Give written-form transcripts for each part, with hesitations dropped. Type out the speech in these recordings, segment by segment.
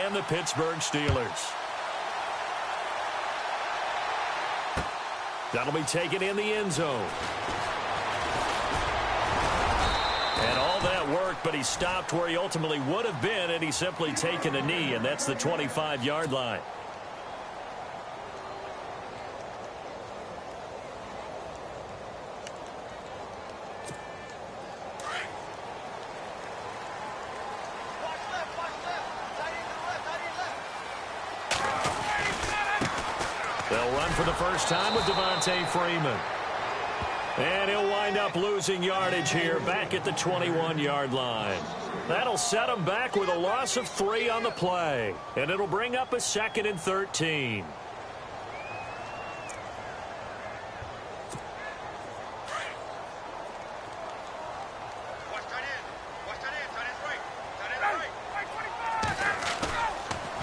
and the Pittsburgh Steelers. That'll be taken in the end zone. And all that worked, but he stopped where he ultimately would have been, and he's simply taken a knee, and that's the 25-yard line. They'll run for the first time with Devontae Freeman. And he'll wind up losing yardage here back at the 21-yard line. That'll set him back with a loss of 3 on the play. And it'll bring up a 2nd and 13.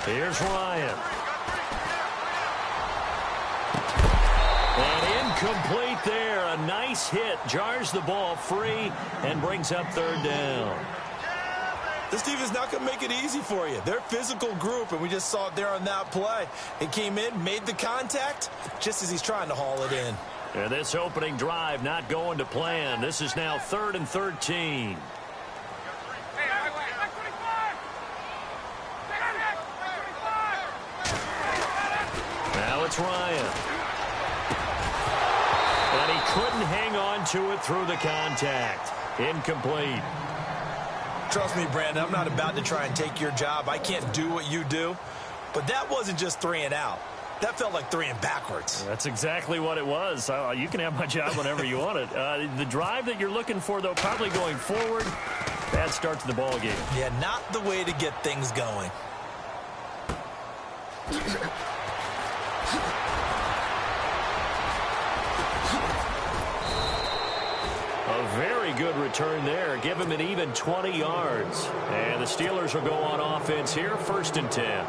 Here's Ryan. And incomplete there. A nice hit. Jars the ball free and brings up 3rd down. This defense is not going to make it easy for you. They're a physical group, and we just saw it there on that play. It came in, made the contact, just as he's trying to haul it in. And this opening drive not going to plan. This is now 3rd and 13. Now it's Ryan. And he couldn't hang on to it through the contact. Incomplete. Trust me, Brandon, I'm not about to try and take your job. I can't do what you do. But that wasn't just 3 and out. That felt like 3 and backwards. That's exactly what it was. You can have my job whenever you want it. The drive that you're looking for, though, probably going forward, bad start to the ball game. Yeah, not the way to get things going. A very good return there. Give him an even 20 yards. And the Steelers will go on offense here, 1st and 10.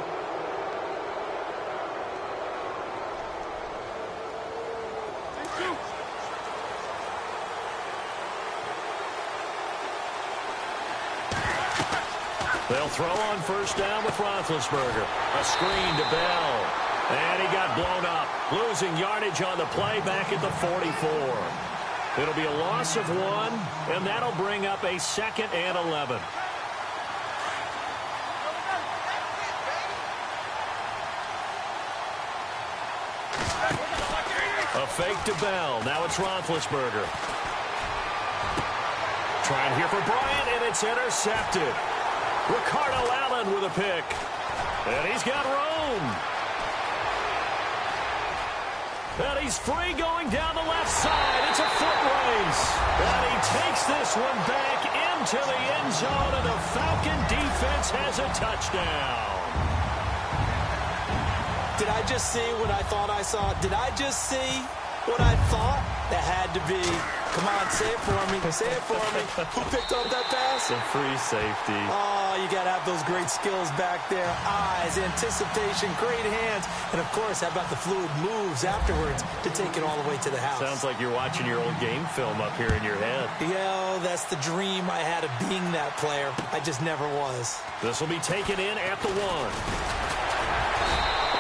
They'll throw on 1st down with Roethlisberger. A screen to Bell. And he got blown up. Losing yardage on the play back at the 44. It'll be a loss of 1, and that'll bring up a 2nd and 11. A fake to Bell. Now it's Roethlisberger. Trying here for Bryant, and it's intercepted. Ricardo Allen with a pick. And he's got room. And he's free going down the left side. It's a foot race. And he takes this one back into the end zone, and the Falcon defense has a touchdown. Did I just see what I thought I saw? Did I just see what I thought? That had to be. Come on, say it for me. Say it for me. Who picked up that pass? A free safety. Oh, you got to have those great skills back there. Eyes, anticipation, great hands. And, of course, how about the fluid moves afterwards to take it all the way to the house? Sounds like you're watching your old game film up here in your head. Yeah, that's the dream I had of being that player. I just never was. This will be taken in at the 1.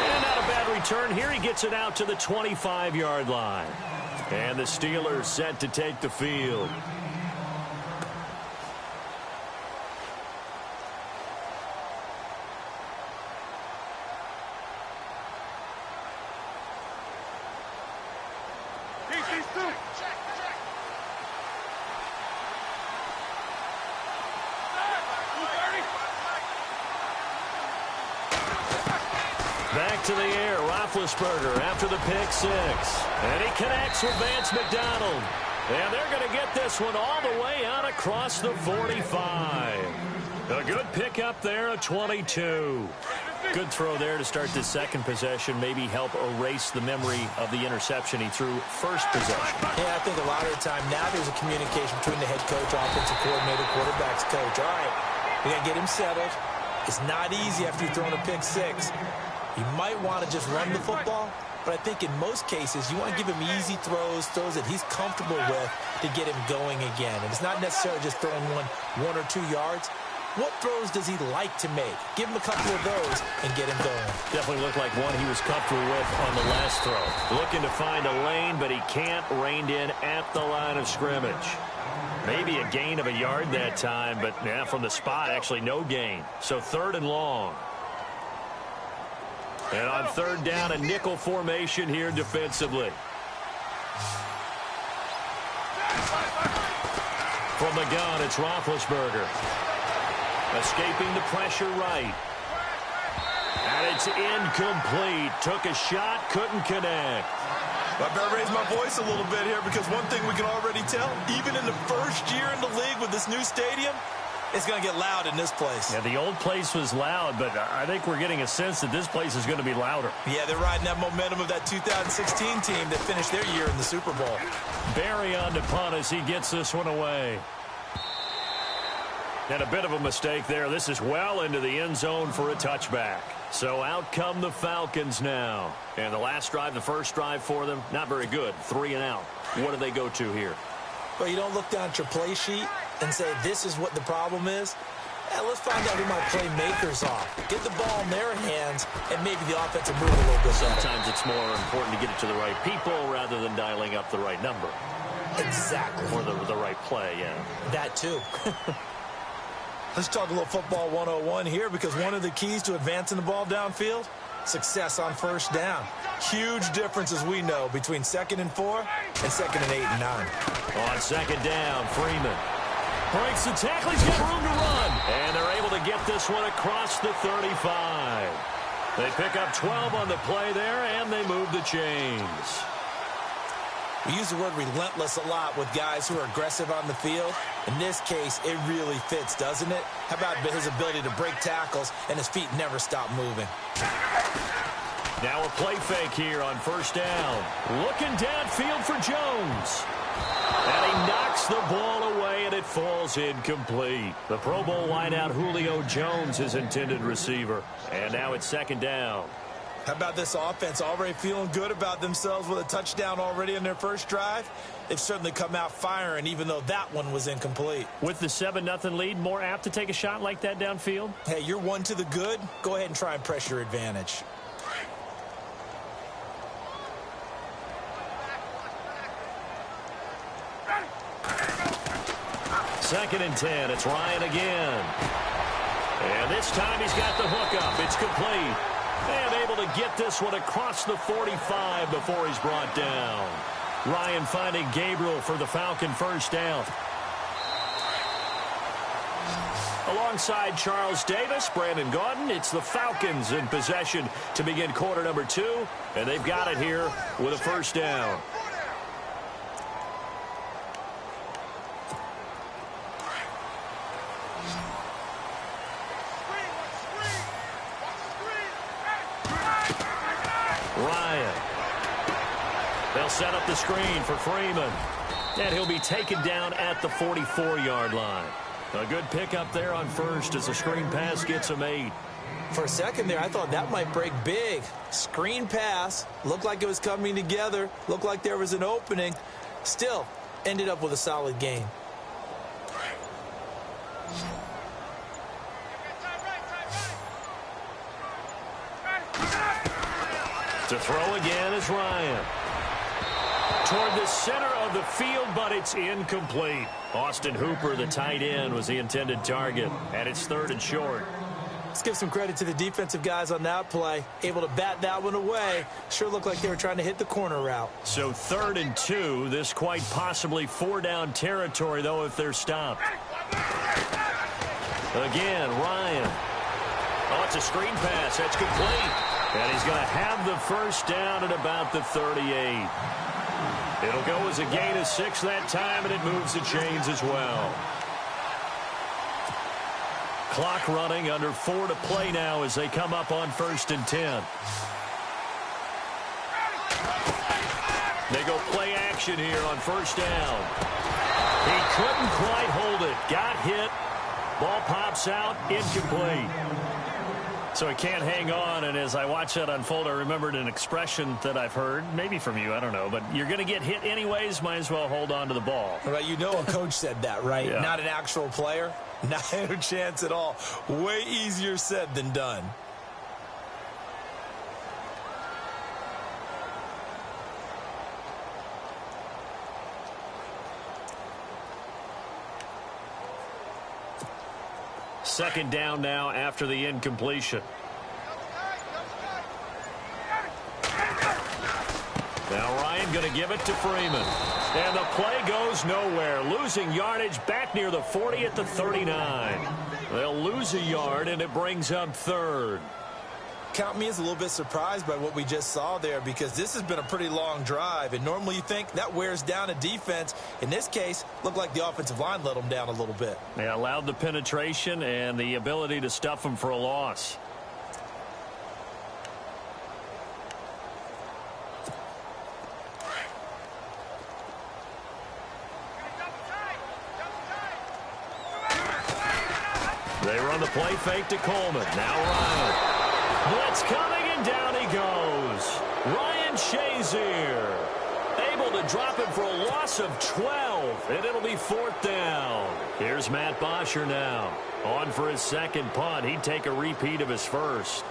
And not a bad return here. He gets it out to the 25-yard line. And the Steelers set to take the field. Back to the air, Roethlisberger after the pick 6. And he connects with Vance McDonald. And they're going to get this one all the way out across the 45. A good pickup there, a 22. Good throw there to start the 2nd possession. Maybe help erase the memory of the interception he threw 1st possession. Yeah, I think a lot of the time now there's a communication between the head coach, offensive coordinator, quarterback's coach. All right, we got to get him settled. It's not easy after you've thrown a pick 6. You might want to just run the football, but I think in most cases you want to give him easy throws that he's comfortable with to get him going again. And it's not necessarily just throwing one or 2 yards. What throws does he like to make? Give him a couple of those and get him going. Definitely looked like one he was comfortable with on the last throw. Looking to find a lane, but he can't. Reined in at the line of scrimmage. Maybe a gain of a yard that time, but from the spot, actually no gain. So 3rd and long. And on 3rd down, a nickel formation here defensively. From the gun, it's Roethlisberger. Escaping the pressure right. And it's incomplete. Took a shot, couldn't connect. I better raise my voice a little bit here because one thing we can already tell, even in the first year in the league with this new stadium, it's going to get loud in this place. Yeah, the old place was loud, but I think we're getting a sense that this place is going to be louder. Yeah, they're riding that momentum of that 2016 team that finished their year in the Super Bowl. Barry on to punt as he gets this one away. And a bit of a mistake there. This is well into the end zone for a touchback. So out come the Falcons now. And the last drive, the first drive for them, not very good. 3 and out. What do they go to here? Well, you don't look down at your play sheet and say, this is what the problem is. Let's find out who my playmakers are. Get the ball in their hands, and maybe the offense will move a little bit better. Sometimes it's more important to get it to the right people rather than dialing up the right number. Exactly. Or the right play, yeah. That too. Let's talk a little football 101 here because one of the keys to advancing the ball downfield, success on 1st down. Huge difference, as we know, between 2nd and 4 and 2nd and 8 and 9. On 2nd down, Freeman breaks the tackle. He's got room to run. And they're able to get this one across the 35. They pick up 12 on the play there, and they move the chains. We use the word relentless a lot with guys who are aggressive on the field. In this case, it really fits, doesn't it? How about his ability to break tackles and his feet never stop moving? Now a play fake here on 1st down. Looking downfield for Jones. And he knocks the ball away, and it falls incomplete. The Pro Bowl wideout Julio Jones, his intended receiver. And now it's 2nd down. How about this offense already feeling good about themselves with a touchdown already in their first drive? They've certainly come out firing, even though that one was incomplete. With the 7-0 lead, more apt to take a shot like that downfield? Hey, you're one to the good. Go ahead and try and press your advantage. Second and 10. It's Ryan again. And this time he's got the hook up. It's complete. And able to get this one across the 45 before he's brought down. Ryan finding Gabriel for the Falcon 1st down. Alongside Charles Davis, Brandon Gaudin, it's the Falcons in possession to begin quarter number 2. And they've got it here with a 1st down. Ryan. They'll set up the screen for Freeman. And he'll be taken down at the 44-yard line. A good pickup there on 1st as the screen pass gets him 8. For a second there, I thought that might break big. Screen pass. Looked like it was coming together. Looked like there was an opening. Still, ended up with a solid gain. To throw again is Ryan. Toward the center of the field, but it's incomplete. Austin Hooper, the tight end, was the intended target, and it's 3rd and short. Let's give some credit to the defensive guys on that play. Able to bat that one away. Sure looked like they were trying to hit the corner route. So 3rd and 2. This quite possibly 4-down territory, though, if they're stopped. Again, Ryan. Oh, it's a screen pass. That's complete. And he's going to have the 1st down at about the 38. It'll go as a gain of 6 that time, and it moves the chains as well. Clock running, under 4 to play now as they come up on 1st and 10. They go play action here on 1st down. He couldn't quite hold it. Got hit. Ball pops out. Incomplete. So he can't hang on, and as I watch that unfold, I remembered an expression that I've heard, maybe from you, I don't know, but you're going to get hit anyways, might as well hold on to the ball. Well, you know a coach said that, right? Yeah. Not an actual player? Not a chance at all. Way easier said than done. Second down now after the incompletion. Now Ryan going to give it to Freeman. And the play goes nowhere. Losing yardage back near the 40 at the 39. They'll lose a yard, and it brings up third. Count me as a little bit surprised by what we just saw there, because this has been a pretty long drive, and normally you think that wears down a defense. In this case, looked like the offensive line let them down a little bit. They allowed the penetration and the ability to stuff them for a loss. They run the play fake to Coleman. Now Ryan. Blitz coming, and down he goes. Ryan Shazier able to drop him for a loss of 12, and it'll be fourth down. Here's Matt Bosher now. On for his second punt. He'd take a repeat of his first.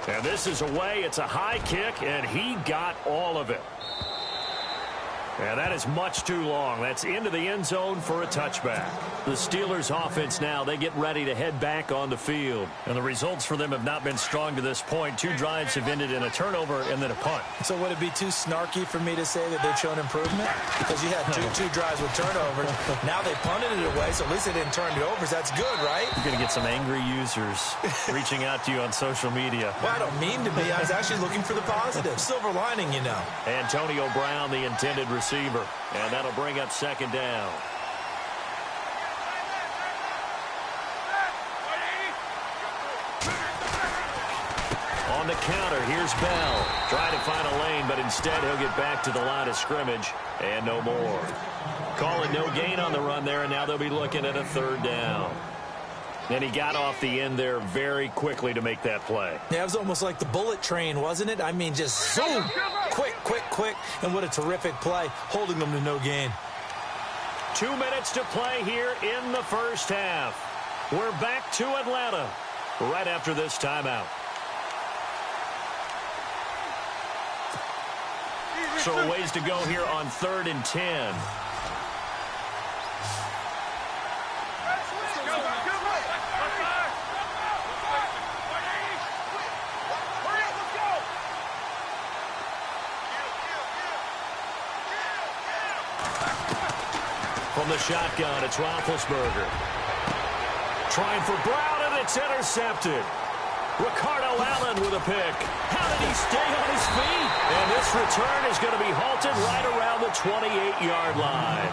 And this is away. It's a high kick, and he got all of it. And that is much too long. That's into the end zone for a touchback. The Steelers offense now, they get ready to head back on the field. And the results for them have not been strong to this point. 2 drives have ended in a turnover and then a punt. So would it be too snarky for me to say that they've shown improvement? Because you had two drives with turnovers. Now they punted it away, so at least they didn't turn it over. So that's good, right? You're going to get some angry users reaching out to you on social media. Well, I don't mean to be. I was actually looking for the positive. Silver lining, you know. Antonio Brown, the intended receiver. And that'll bring up second down. On the counter, here's Bell. Trying to find a lane, but instead he'll get back to the line of scrimmage. And no more. Call it no gain on the run there, and now they'll be looking at a third down. And he got off the end there very quickly to make that play. Yeah, it was almost like the bullet train, wasn't it? I mean, just zoom, quick. And what a terrific play, holding them to no gain. 2 minutes to play here in the first half. We're back to Atlanta right after this timeout. So a ways to go here on 3rd and 10. From the shotgun, it's Roethlisberger. Trying for Brown, and it's intercepted. Ricardo Allen with a pick. How did he stay on his feet? And this return is going to be halted right around the 28-yard line.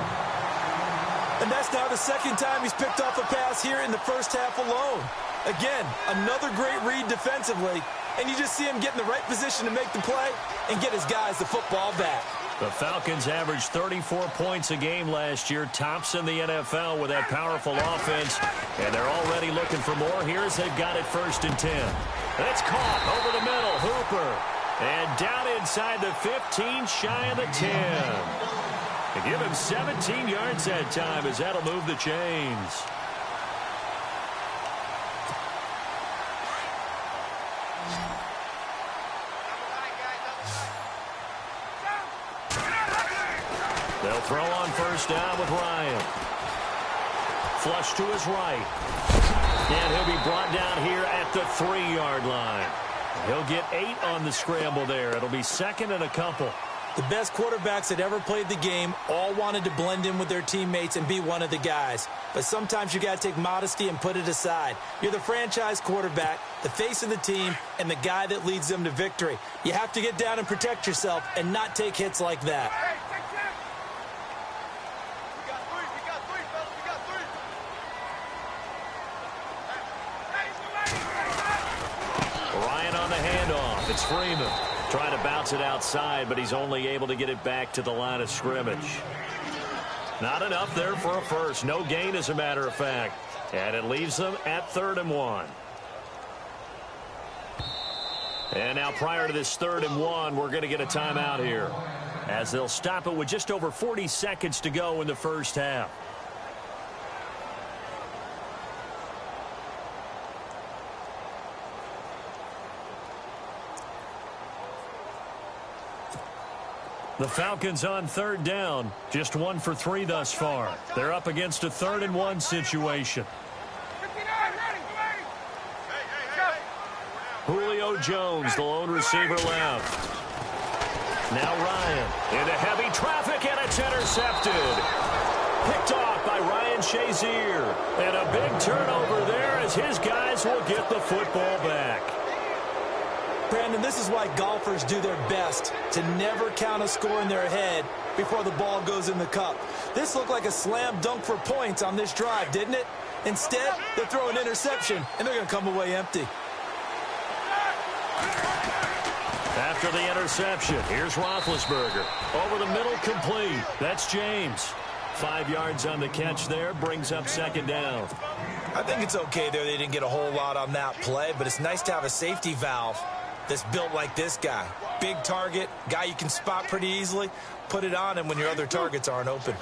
And that's now the second time he's picked off a pass here in the first half alone. Again, another great read defensively. And you just see him get in the right position to make the play and get his guys the football back. The Falcons averaged 34 points a game last year, tops in the NFL with that powerful offense. And they're already looking for more here as they've got it 1st and 10. It's caught over the middle, Hooper. And down inside the 15, shy of the 10. They give him 17 yards that time as that'll move the chains. They'll throw on 1st down with Ryan. Flush to his right. And he'll be brought down here at the 3-yard line. He'll get 8 on the scramble there. It'll be 2nd and a couple. The best quarterbacks that ever played the game all wanted to blend in with their teammates and be one of the guys. But sometimes you got to take modesty and put it aside. You're the franchise quarterback, the face of the team, and the guy that leads them to victory. You have to get down and protect yourself and not take hits like that. Ryan on the handoff. It's Freeman. Trying to bounce it outside, but he's only able to get it back to the line of scrimmage. Not enough there for a first. No gain, as a matter of fact. And it leaves them at 3rd and 1. And now prior to this 3rd and 1, we're going to get a timeout here, as they'll stop it with just over 40 seconds to go in the first half. The Falcons on 3rd down, just 1 for 3 thus far. They're up against a 3rd and 1 situation. Julio Jones, the lone receiver left. Now Ryan into heavy traffic, and it's intercepted. Picked off by Ryan Shazier. And a big turnover there as his guys will get the football back. Brandon, this is why golfers do their best to never count a score in their head before the ball goes in the cup. This looked like a slam dunk for points on this drive, didn't it? Instead, they throw an interception, and they're going to come away empty. After the interception, here's Roethlisberger. Over the middle, complete. That's James. 5 yards on the catch there, brings up 2nd down. I think it's okay there. They didn't get a whole lot on that play, but it's nice to have a safety valve that's built like this guy. Big target, guy you can spot pretty easily. Put it on him when your other targets aren't open.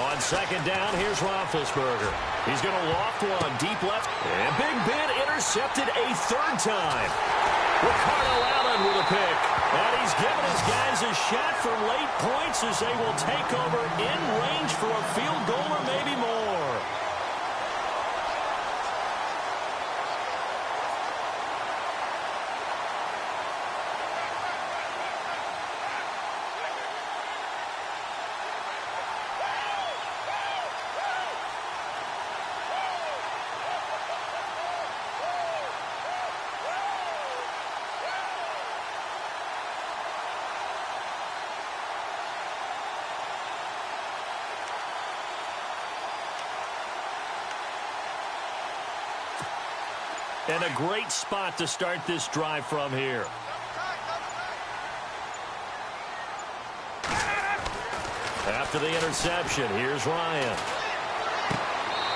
On 2nd down, here's Roethlisberger. He's going to loft one deep left. And Big Ben intercepted a 3rd time. Ricardo Allen with a pick. And he's given his guys a shot for late points as they will take over in range for a field goal or maybe more. And a great spot to start this drive from here. After the interception, here's Ryan.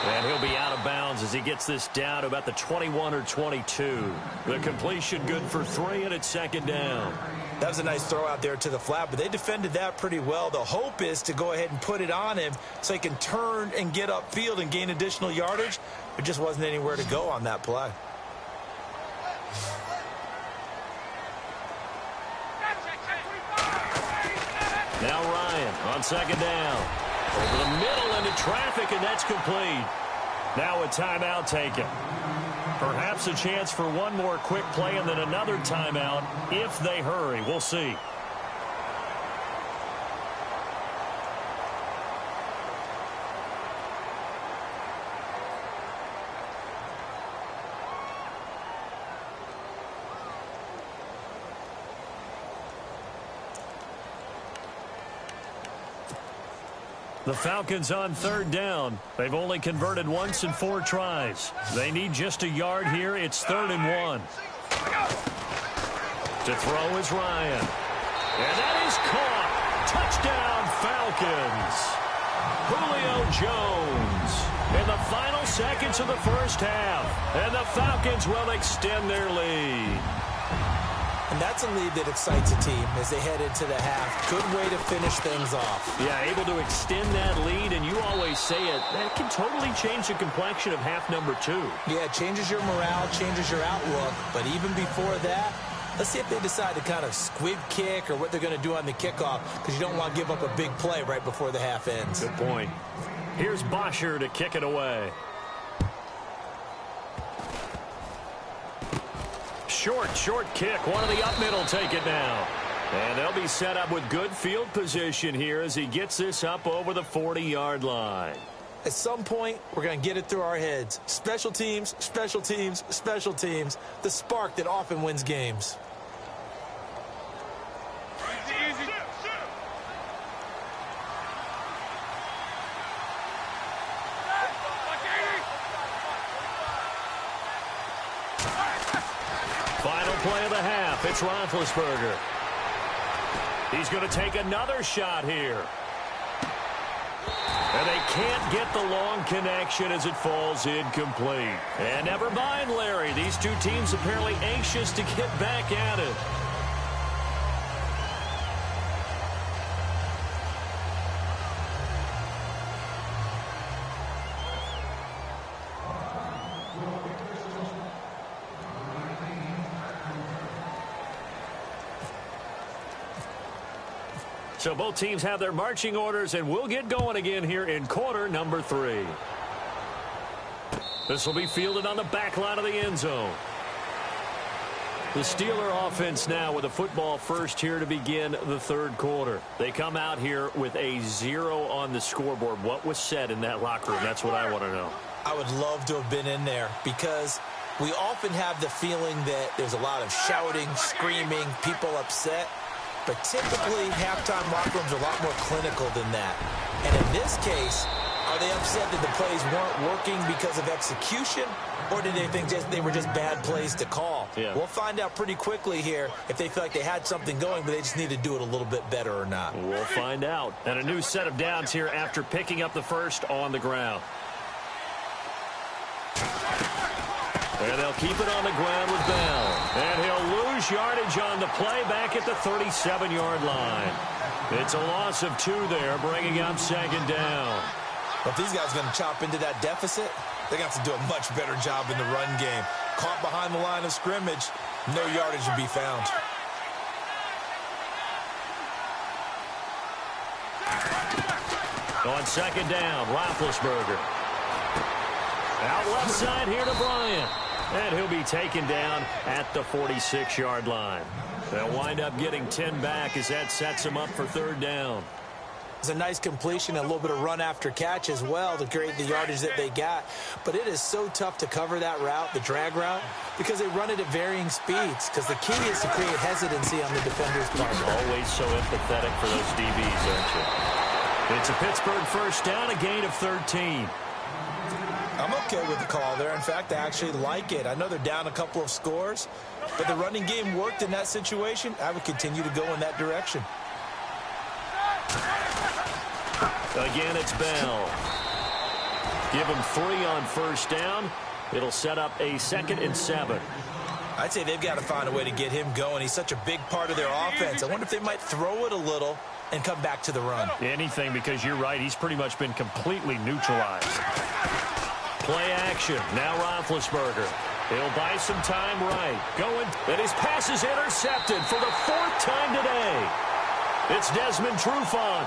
And he'll be out of bounds as he gets this down to about the 21 or 22. The completion good for 3, and it's 2nd down. That was a nice throw out there to the flat, but they defended that pretty well. The hope is to go ahead and put it on him so he can turn and get upfield and gain additional yardage. There just wasn't anywhere to go on that play. Now Ryan on 2nd down. Over the middle into traffic, and that's complete. Now a timeout taken. Perhaps a chance for one more quick play and then another timeout if they hurry. We'll see. The Falcons on 3rd down. They've only converted once in 4 tries. They need just a yard here. It's 3rd and 1. To throw is Ryan. And that is caught. Touchdown, Falcons. Julio Jones in the final seconds of the first half. And the Falcons will extend their lead. And that's a lead that excites a team as they head into the half. Good way to finish things off. Yeah, able to extend that lead, and you always say it, that can totally change the complexion of half number 2. Yeah, it changes your morale, changes your outlook. But even before that, let's see if they decide to kind of squib kick or what they're going to do on the kickoff, because you don't want to give up a big play right before the half ends. Good point. Here's Bosher to kick it away. Short kick. One of the up middle take it now. And they'll be set up with good field position here as he gets this up over the 40-yard line. At some point, we're going to get it through our heads. Special teams, special teams, special teams. The spark that often wins games. It's it's Roethlisberger. He's going to take another shot here. And they can't get the long connection as it falls incomplete. And never mind, Larry. These two teams apparently anxious to get back at it. So both teams have their marching orders, and we'll get going again here in quarter number 3. This will be fielded on the back line of the end zone. The Steeler offense now with a football first here to begin the third quarter. They come out here with a 0 on the scoreboard. What was said in that locker room? That's what I want to know. I would love to have been in there because we often have the feeling that there's a lot of shouting, screaming, people upset. But typically, halftime locker rooms are a lot more clinical than that. And in this case, are they upset that the plays weren't working because of execution? Or did they think they were just bad plays to call? Yeah. We'll find out pretty quickly here if they feel like they had something going, but they just need to do it a little bit better or not. We'll find out. And a new set of downs here after picking up the first on the ground. And they'll keep it on the ground with Bell. And he'll lose yardage on the play back at the 37-yard line. It's a loss of 2 there, bringing up second down. Well, if these guys are going to chop into that deficit, they're going to have to do a much better job in the run game. Caught behind the line of scrimmage, no yardage to be found. On second down, Roethlisberger. Out left side here to Bryant. And he'll be taken down at the 46-yard line. They'll wind up getting 10 back as that sets him up for third down. It's a nice completion, and a little bit of run after catch as well to create the yardage that they got. But it is so tough to cover that route, the drag route, because they run it at varying speeds. Because the key is to create hesitancy on the defender's part. You're always so empathetic for those DBs, aren't you? It's a Pittsburgh first down, a gain of 13. I'm okay with the call there. In fact, I actually like it. I know they're down a couple of scores, but the running game worked in that situation. I would continue to go in that direction. Again, it's Bell. Give him 3 on first down. It'll set up a 2nd and 7. I'd say they've got to find a way to get him going. He's such a big part of their offense. I wonder if they might throw it a little and come back to the run. Anything, because you're right. He's pretty much been completely neutralized. Play action. Now Roethlisberger. He'll buy some time right. Going. And his pass is intercepted for the 4th time today. It's Desmond Trufant.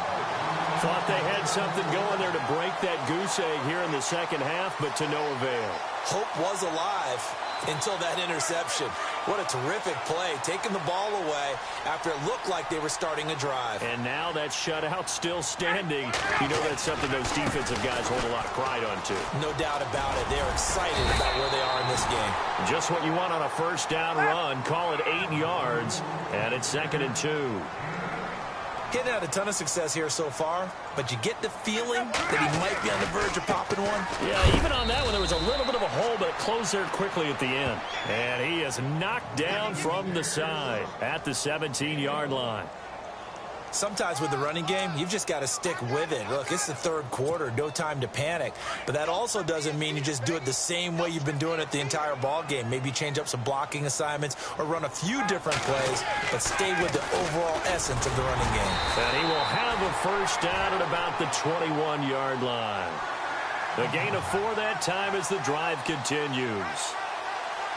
Thought they had something going there to break that goose egg here in the second half, but to no avail. Hope was alive until that interception. What a terrific play, taking the ball away after it looked like they were starting a drive. And now that shutout still standing. You know that's something those defensive guys hold a lot of pride on, too. No doubt about it. They're excited about where they are in this game. Just what you want on a first down run. Call it 8 yards, and it's 2nd and 2. Getting had a ton of success here so far, but you get the feeling that he might be on the verge of popping one. Yeah, even on that one, there was a little bit of a hole, but it closed there quickly at the end. And he is knocked down from the side at the 17-yard line. Sometimes with the running game, you've just got to stick with it. Look, it's the third quarter, no time to panic. But that also doesn't mean you just do it the same way you've been doing it the entire ball game. Maybe change up some blocking assignments or run a few different plays, but stay with the overall essence of the running game. And he will have a first down at about the 21-yard line. The gain of 4 that time as the drive continues.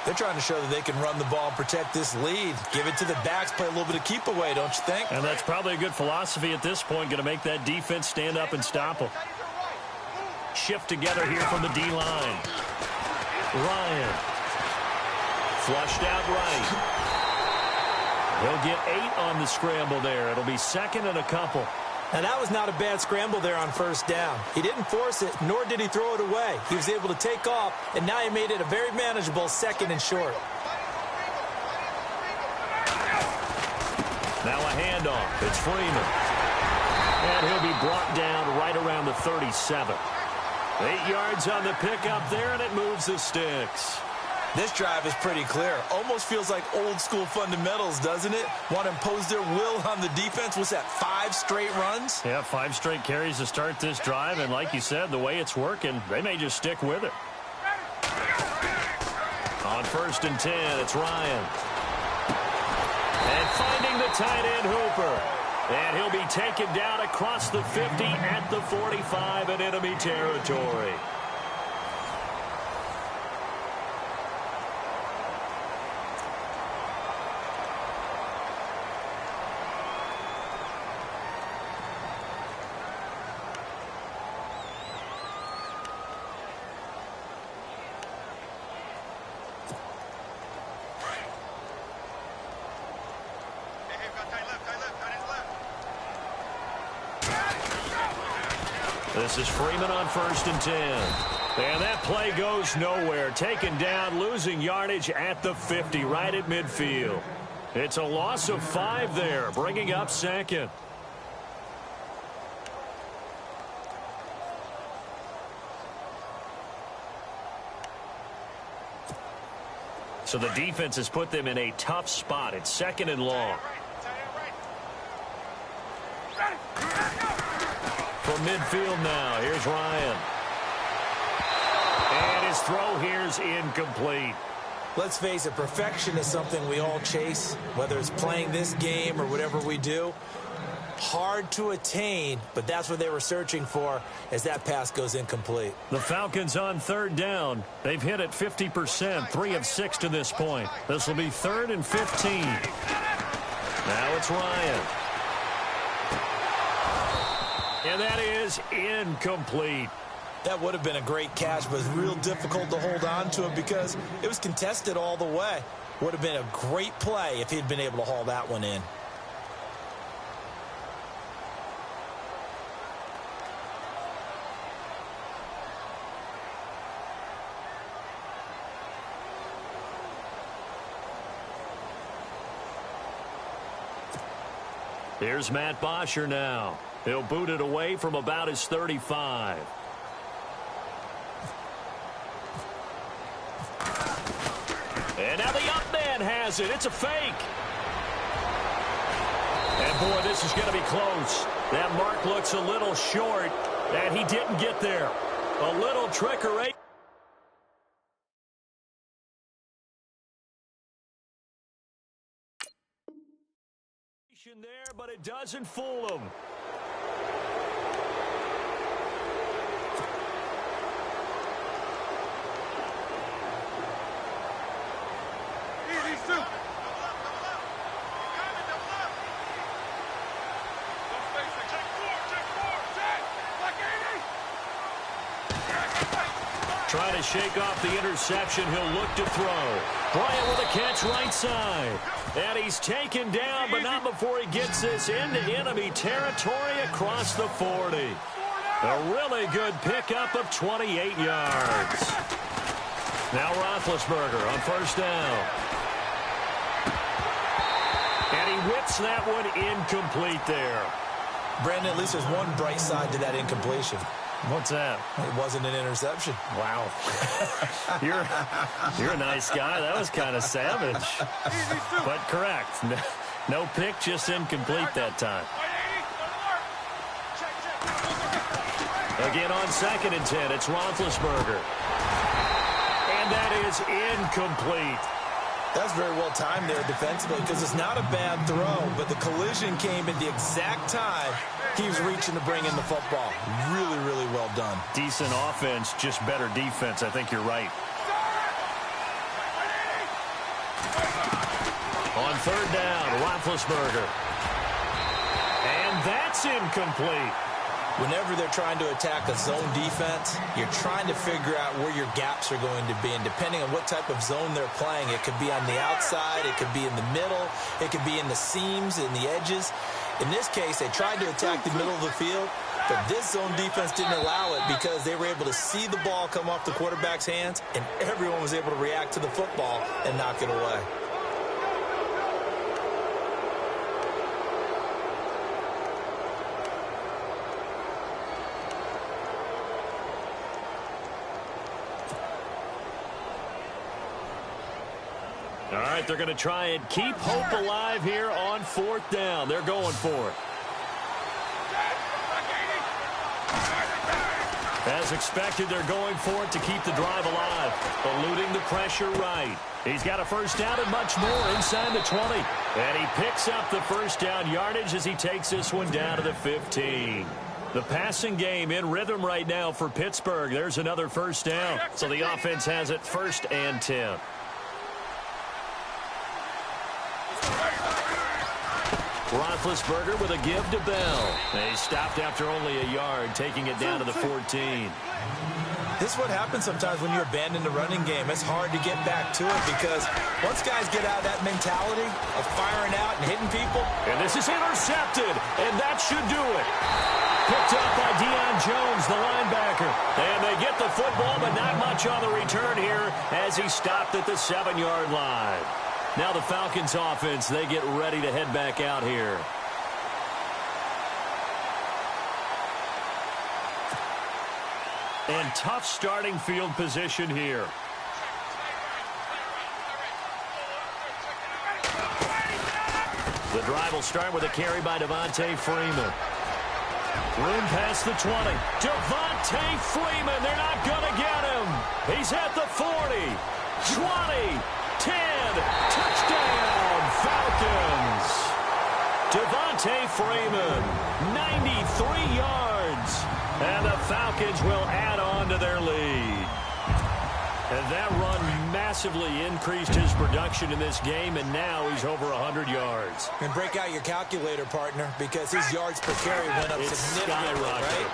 They're trying to show that they can run the ball and protect this lead. Give it to the backs, play a little bit of keep away, don't you think? And that's probably a good philosophy at this point, going to make that defense stand up and stop them. Shift together here from the D-line. Ryan. Flushed out right. He'll get 8 on the scramble there. It'll be 2nd and a couple. And that was not a bad scramble there on first down. He didn't force it, nor did he throw it away. He was able to take off, and now he made it a very manageable 2nd and short. Now a handoff. It's Freeman. And he'll be brought down right around the 37. 8 yards on the pickup there, and it moves the sticks. This drive is pretty clear. Almost feels like old school fundamentals, doesn't it? Want to impose their will on the defense. What's that, 5 straight runs? Yeah, 5 straight carries to start this drive. And like you said, the way it's working, they may just stick with it. On 1st and 10, it's Ryan. And finding the tight end Hooper. And he'll be taken down across the 50 at the 45 in enemy territory. This is Freeman on 1st and 10. And that play goes nowhere. Taken down, losing yardage at the 50, right at midfield. It's a loss of 5 there, bringing up 2nd. So the defense has put them in a tough spot. It's 2nd and long. From midfield now, here's Ryan. And his throw here's incomplete. Let's face it, perfection is something we all chase, whether it's playing this game or whatever we do. Hard to attain, but that's what they were searching for as that pass goes incomplete. The Falcons on 3rd down. They've hit it 50%, 3 of 6 to this point. This will be 3rd and 15. Now it's Ryan. And that is incomplete. That would have been a great catch, but it's real difficult to hold on to it because it was contested all the way. Would have been a great play if he'd been able to haul that one in. Here's Matt Bosher now. He'll boot it away from about his 35. And now the up man has it. It's a fake. And boy, this is going to be close. That mark looks a little short, and he didn't get there. A little trickery. There, but it doesn't fool him. Trying to shake off the interception. He'll look to throw. Bryant with a catch right side. And he's taken down, but not before he gets this into enemy territory across the 40. A really good pickup of 28 yards. Now Roethlisberger on 1st down. And he whips that one incomplete there. Brandon, at least there's one bright side to that incompletion. What's that? It wasn't an interception. Wow. You're a nice guy. That was kind of savage. But correct. No pick, just incomplete that time. Again on 2nd and 10, it's Roethlisberger. And that is incomplete. That's very well timed there defensively because it's not a bad throw, but the collision came at the exact time he was reaching to bring in the football. Really, really well done. Decent offense, just better defense. I think you're right. On 3rd down, Roethlisberger. And that's incomplete. Whenever they're trying to attack a zone defense, you're trying to figure out where your gaps are going to be. And depending on what type of zone they're playing, it could be on the outside, it could be in the middle, it could be in the seams, in the edges. In this case, they tried to attack the middle of the field, but this zone defense didn't allow it because they were able to see the ball come off the quarterback's hands, and everyone was able to react to the football and knock it away. All right, they're going to try and keep hope alive here on 4th down. They're going for it. As expected, they're going for it to keep the drive alive. Eluding the pressure right. He's got a first down and much more inside the 20. And he picks up the first down yardage as he takes this one down to the 15. The passing game in rhythm right now for Pittsburgh. There's another first down. So the offense has it 1st and 10. Roethlisberger with a give to Bell. They stopped after only a yard, taking it down to the 14. This is what happens sometimes when you abandon the running game. It's hard to get back to it because once guys get out of that mentality of firing out and hitting people. And this is intercepted, and that should do it. Picked up by Deion Jones, the linebacker. And they get the football, but not much on the return here as he stopped at the 7-yard line. Now the Falcons offense, they get ready to head back out here. And tough starting field position here. The drive will start with a carry by Devontae Freeman. Room past the 20. Devontae Freeman, they're not going to get him. He's at the 40, 20, 10, touchdown, Falcons. Devontae Freeman, 93 yards. And the Falcons will add on to their lead. And that run massively increased his production in this game, and now he's over 100 yards. And break out your calculator, partner, because his yards per carry went up significantly, right?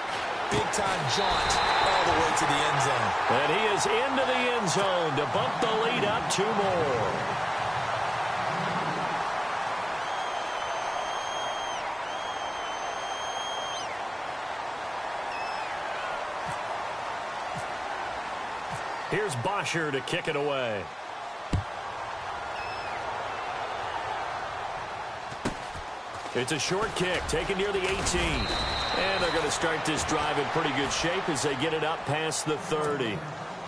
Big-time jaunt all the way to the end zone. And he is into the end zone to bump the lead up 2 more. Here's Bosher to kick it away. It's a short kick taken near the 18. And they're going to start this drive in pretty good shape as they get it up past the 30.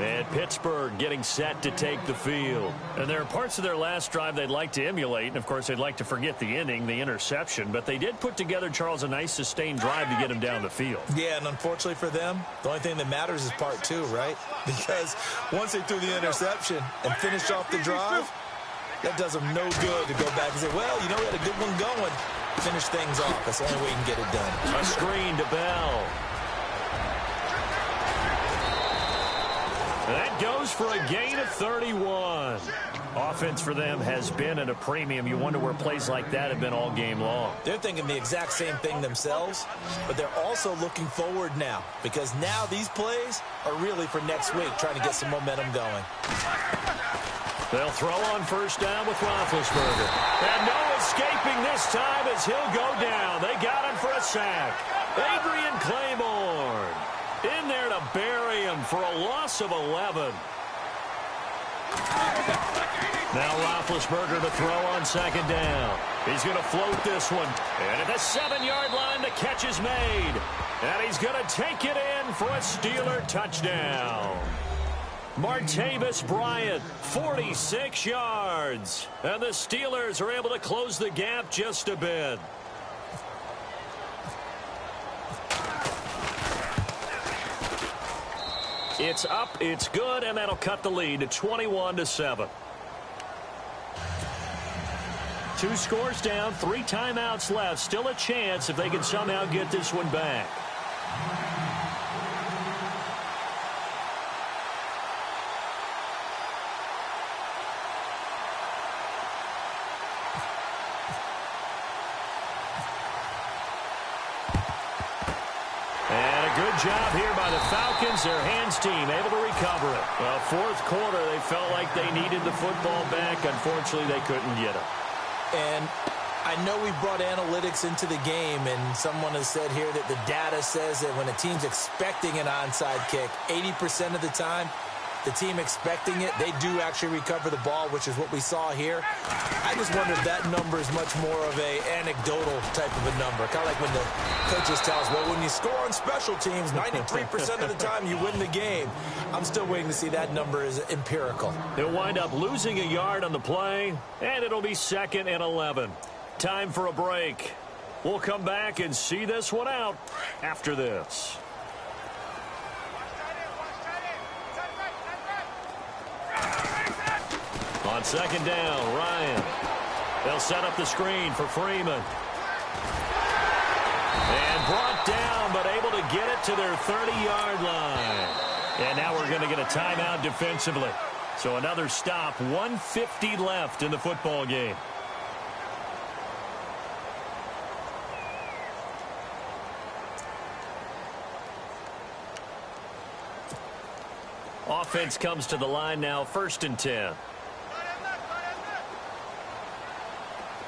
And Pittsburgh getting set to take the field. And there are parts of their last drive they'd like to emulate. And, of course, they'd like to forget the inning, the interception. But they did put together, Charles, a nice sustained drive to get him down the field. Yeah, and unfortunately for them, the only thing that matters is part 2, right? Because once they threw the interception and finished off the drive, that does them no good to go back and say, well, you know, we had a good one going. Finish things off. That's the only way you can get it done. A screen to Bell. That goes for a gain of 31. Offense for them has been at a premium. You wonder where plays like that have been all game long. They're thinking the exact same thing themselves, but they're also looking forward now because now these plays are really for next week, trying to get some momentum going. They'll throw on first down with Roethlisberger. And no escaping this time as he'll go down. They got him for a sack. Adrian Claiborne in there to bury him for a loss of 11. Now Roethlisberger to throw on second down. He's going to float this one. And at the 7-yard line, the catch is made. And he's going to take it in for a Steeler touchdown. Martavis Bryant, 46 yards. And the Steelers are able to close the gap just a bit. It's up, it's good, and that'll cut the lead to 21-7. 2 scores down, 3 timeouts left. Still a chance if they can somehow get this one back. Good job here by the Falcons. Their hands team able to recover it. Well, 4th quarter, they felt like they needed the football back. Unfortunately, they couldn't get it. And I know we brought analytics into the game, and someone has said here that the data says that when a team's expecting an onside kick, 80% of the time, the team expecting it, they do actually recover the ball, which is what we saw here. I just wonder if that number is much more of a anecdotal type of a number. Kind of like when the coaches tell us, well, when you score on special teams, 93% of the time you win the game. I'm still waiting to see that number is empirical. They'll wind up losing a yard on the play, and it'll be 2nd and 11. Time for a break. We'll come back and see this one out after this. On 2nd down, Ryan. They'll set up the screen for Freeman. And brought down, but able to get it to their 30-yard line. And now we're going to get a timeout defensively. So another stop, 1:50 left in the football game. Offense comes to the line now, 1st and 10.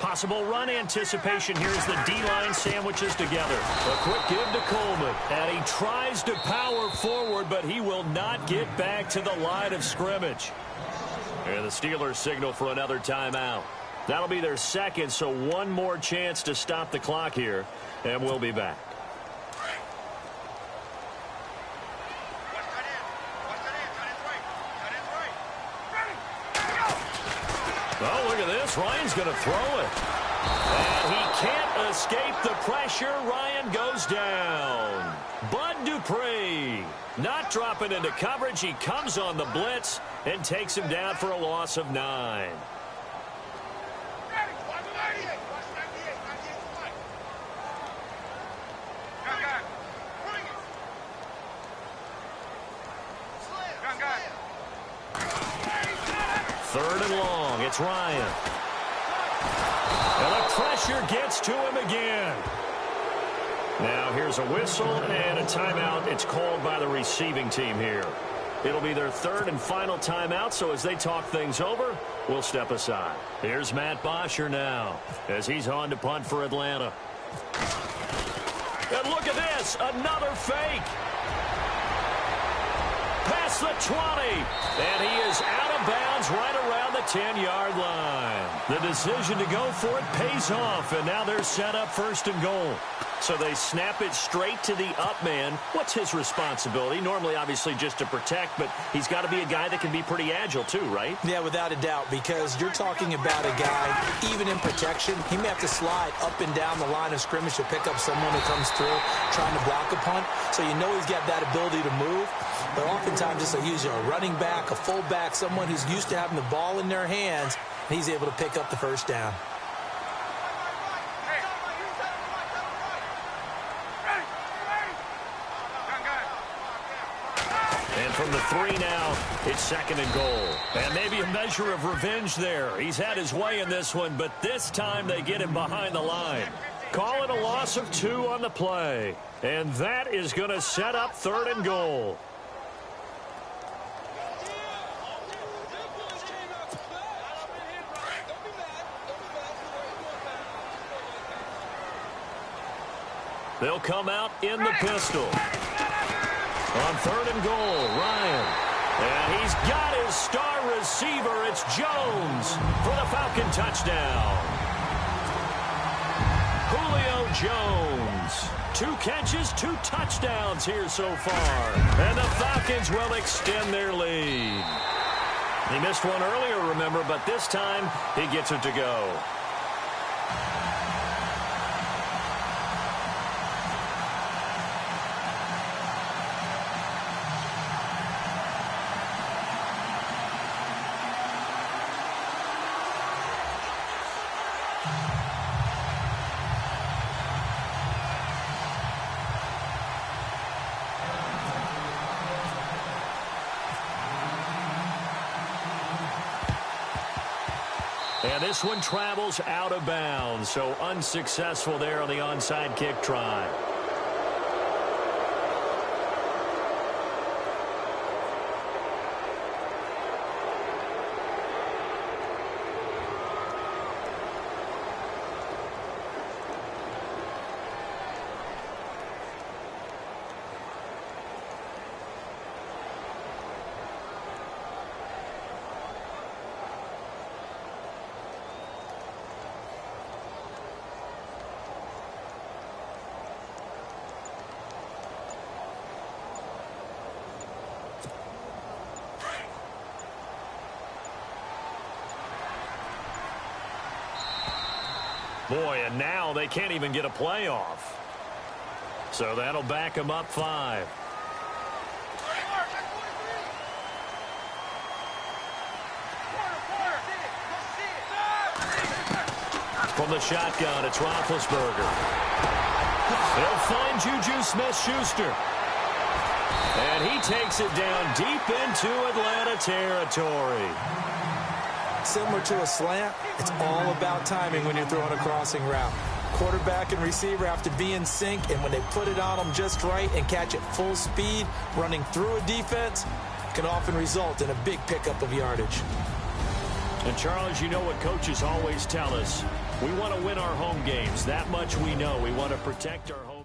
Possible run anticipation. Here's the D-line sandwiches together. A quick give to Coleman. And he tries to power forward, but he will not get back to the line of scrimmage. And the Steelers signal for another timeout. That'll be their 2nd, so one more chance to stop the clock here. And we'll be back. Oh, look at this. Ryan's going to throw it. And he can't escape the pressure. Ryan goes down. Bud Dupree not dropping into coverage. He comes on the blitz and takes him down for a loss of 9. Third and long. It's Ryan. And the pressure gets to him again. Now here's a whistle and a timeout. It's called by the receiving team here. It'll be their 3rd and final timeout, so as they talk things over, we'll step aside. Here's Matt Bosher now as he's on to punt for Atlanta. And look at this. Another fake. Past the 20, and he is out of bounds right around the 10-yard line. The decision to go for it pays off, and now they're set up 1st and goal. So they snap it straight to the up man. What's his responsibility? Normally, obviously, just to protect, but he's got to be a guy that can be pretty agile too, right? Yeah, without a doubt, because you're talking about a guy, even in protection, he may have to slide up and down the line of scrimmage to pick up someone who comes through trying to block a punt. So you know he's got that ability to move. But oftentimes, just use a running back, a fullback, someone who's used to having the ball in their hands, and he's able to pick up the 1st down. And from the 3 now, it's 2nd and goal. And maybe a measure of revenge there. He's had his way in this one, but this time they get him behind the line. Call it a loss of 2 on the play. And that is going to set up 3rd and goal. They'll come out in the pistol. On 3rd and goal, Ryan. And he's got his star receiver. It's Jones for the Falcon touchdown. Julio Jones. 2 catches, 2 touchdowns here so far. And the Falcons will extend their lead. He missed one earlier, remember, but this time he gets it to go. And this one travels out of bounds, so unsuccessful there on the onside kick try. Boy, and now they can't even get a playoff. So that'll back them up 5. From the shotgun, it's Roethlisberger. He'll find Juju Smith-Schuster. And he takes it down deep into Atlanta territory. Similar to a slant, it's all about timing when you're throwing a crossing route. Quarterback and receiver have to be in sync, and when they put it on them just right and catch it full speed, running through a defense can often result in a big pickup of yardage. And, Charles, you know what coaches always tell us. We want to win our home games. That much we know. We want to protect our home.